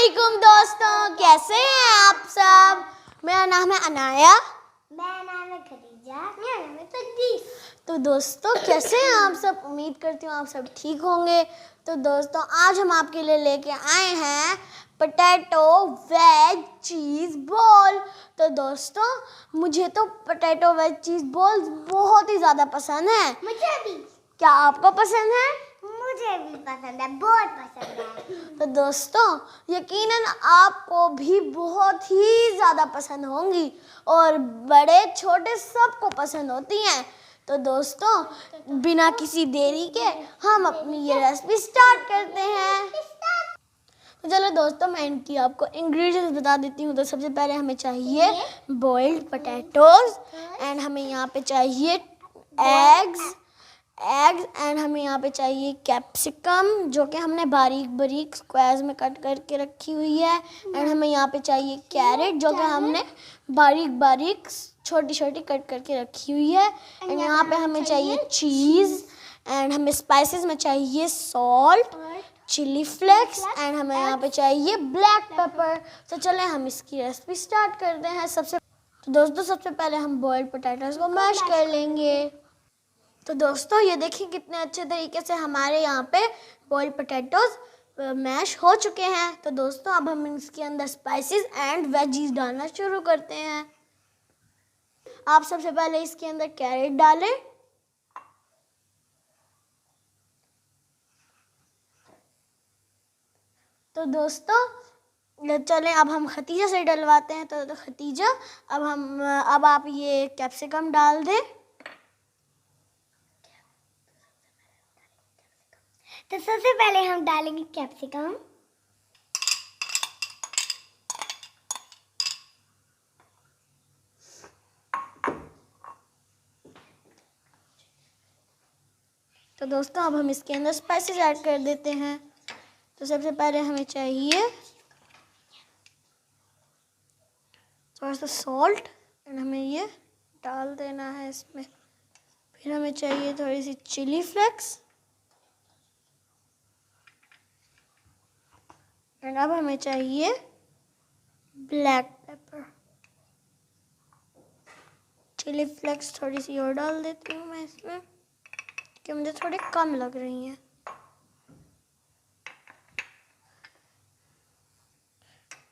वालेकुम दोस्तों, कैसे हैं आप सब। मेरा नाम है अनाया। मेरा नाम है खदीजा। मेरा नाम है तजदीस। तो दोस्तों कैसे हैं आप सब। उम्मीद करती हूँ आप सब ठीक होंगे। तो दोस्तों आज हम आपके लिए लेके आए हैं पोटैटो वेज चीज़ बॉल। तो दोस्तों मुझे तो पोटैटो वेज चीज़ बॉल बहुत ही ज़्यादा पसंद है। मुझे भी। क्या आपको पसंद है। मुझे भी पसंद है, बहुत पसंद है। तो दोस्तों यकीनन आपको भी बहुत ही ज़्यादा पसंद होंगी और बड़े छोटे सबको पसंद होती हैं। तो दोस्तों बिना किसी देरी के हम अपनी ये रेसिपी स्टार्ट करते हैं। तो चलो दोस्तों मैं इनकी आपको इंग्रेडिएंट्स बता देती हूँ। तो सबसे पहले हमें चाहिए बॉइल्ड पोटैटोज एंड हमें यहाँ पे चाहिए एग्स एंड हमें यहाँ पे चाहिए कैप्सिकम जो कि हमने बारीक बारीक स्क्वायर्स में कट करके रखी हुई है। एंड हमें यहाँ पे चाहिए कैरेट जो कि हमने बारीक बारीक छोटी छोटी कट करके रखी हुई है। एंड यहाँ पे हमें चाहिए चीज़ एंड हमें स्पाइसेस में चाहिए सॉल्ट, चिली फ्लेक्स एंड हमें यहाँ पे चाहिए ब्लैक पेपर। तो चलें हम इसकी रेसिपी स्टार्ट करते हैं। तो दोस्तों सबसे पहले हम बॉइल्ड पोटैटोज को मैश कर लेंगे। तो दोस्तों ये देखिए कितने अच्छे तरीके से हमारे यहाँ पे बॉइल्ड पोटैटोज मैश हो चुके हैं। तो दोस्तों अब हम इसके अंदर स्पाइसेस एंड वेजीज डालना शुरू करते हैं। आप सबसे पहले इसके अंदर कैरेट डालें। तो दोस्तों चलें अब हम खतीजा से डलवाते हैं। तो खतीजा अब आप ये कैप्सिकम डाल दें। तो सबसे पहले हम डालेंगे कैप्सिकम। तो दोस्तों अब हम इसके अंदर स्पाइसेस ऐड कर देते हैं। तो सबसे पहले हमें चाहिए थोड़ा सा सॉल्ट एंड हमें ये डाल देना है इसमें। फिर हमें चाहिए थोड़ी सी चिली फ्लेक्स एंड अब हमें चाहिए ब्लैक पेपर। चिली फ्लेक्स थोड़ी सी और डाल देती हूँ मैं इसमें कि मुझे थोड़ी कम लग रही हैं।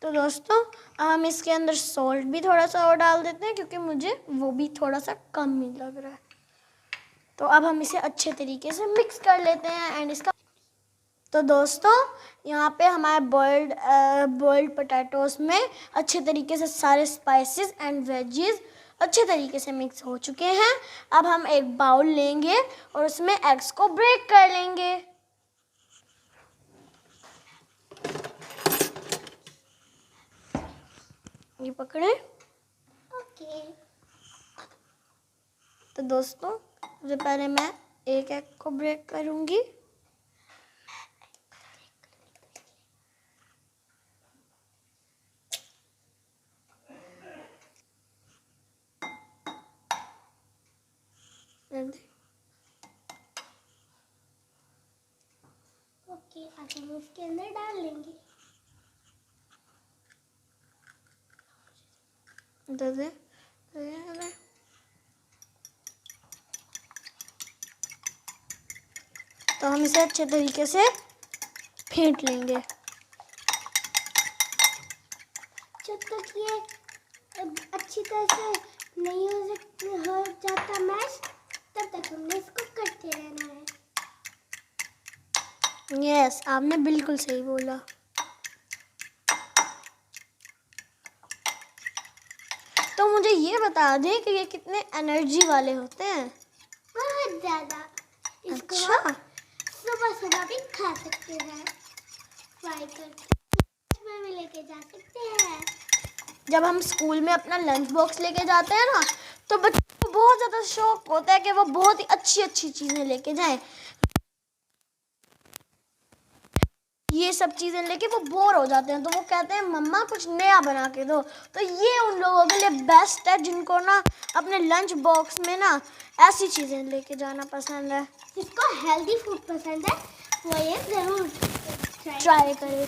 तो दोस्तों अब हम इसके अंदर सॉल्ट भी थोड़ा सा और डाल देते हैं क्योंकि मुझे वो भी थोड़ा सा कम ही लग रहा है। तो अब हम इसे अच्छे तरीके से मिक्स कर लेते हैं एंड इसका तो दोस्तों यहाँ पे हमारे बॉइल्ड पोटैटोज में अच्छे तरीके से सारे स्पाइसेस एंड वेजीज अच्छे तरीके से मिक्स हो चुके हैं। अब हम एक बाउल लेंगे और उसमें एग्स को ब्रेक कर लेंगे। ये पकड़े। ओके। तो दोस्तों सबसे पहले मैं एक एग को ब्रेक करूँगी। ओके, अब हम उसके अंदर डाल लेंगे। तो हम इसे अच्छे तरीके से फेंट लेंगे। जब तक ये अच्छी तरह से नहीं हो जाता मैश तब तक हमने इसको करते रहना है। यस आपने बिल्कुल सही बोला। तो मुझे ये बता दें कि ये कितने एनर्जी वाले होते हैं। बहुत ज़्यादा। इसको अच्छा सुबह सुबह भी खा सकते हैं, फ्राई करके में भी लेके जा सकते हैं। जब हम स्कूल में अपना लंच बॉक्स लेके जाते हैं ना तो बच्चों को बहुत ज़्यादा शौक होता है कि वो बहुत ही अच्छी अच्छी चीज़ें लेके जाएं। ये सब चीज़ें लेके वो बोर हो जाते हैं तो वो कहते हैं मम्मा कुछ नया बना के दो। तो ये उन लोगों के लिए बेस्ट है जिनको ना अपने लंच बॉक्स में ना ऐसी चीज़ें लेके जाना पसंद है। जिसको हेल्दी फूड पसंद है वो ये ज़रूर ट्राई करें।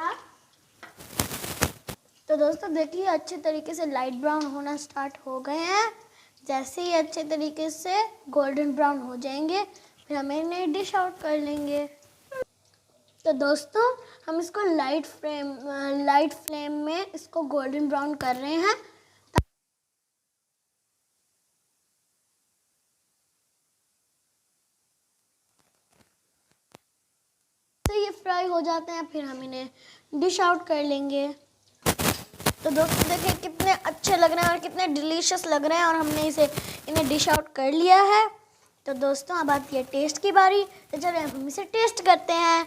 जाएगा। तो दोस्तों देखिए अच्छे तरीके से लाइट ब्राउन होना स्टार्ट हो गए हैं। जैसे ही अच्छे तरीके से गोल्डन ब्राउन हो जाएंगे फिर हम इन्हें डिश आउट कर लेंगे। तो दोस्तों हम इसको लाइट फ्लेम में इसको गोल्डन ब्राउन कर रहे हैं। तो ये फ्राई हो जाते हैं फिर हम इन्हें डिश आउट कर लेंगे। तो दोस्तों देखिए कितने अच्छे लग रहे हैं और कितने डिलीशियस लग रहे हैं और हमने इन्हें डिश आउट कर लिया है। तो दोस्तों अब आती है टेस्ट की बारी। तो चलिए हम इसे टेस्ट करते हैं।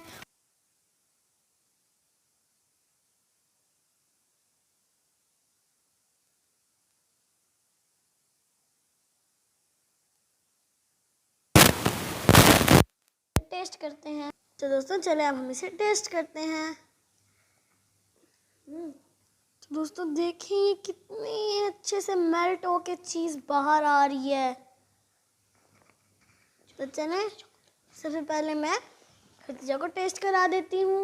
टेस्ट करते हैं। तो दोस्तों चले अब हम इसे टेस्ट करते हैं। तो दोस्तों देखिए कितनी अच्छे से मेल्ट होके चीज़ बाहर आ रही है। तो चलें सबसे पहले मैं खतीजा को टेस्ट करा देती हूँ।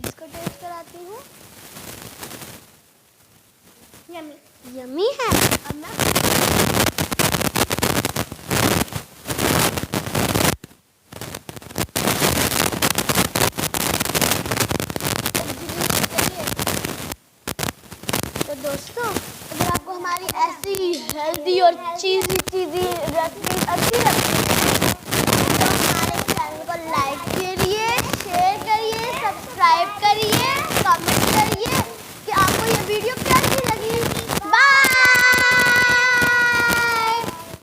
इसको टेस्ट कराती हूँ। यमी है। अब मैं तो दोस्तों अगर आपको हमारी ऐसी हेल्दी और चीज़ी रेसिपी अच्छी लगती है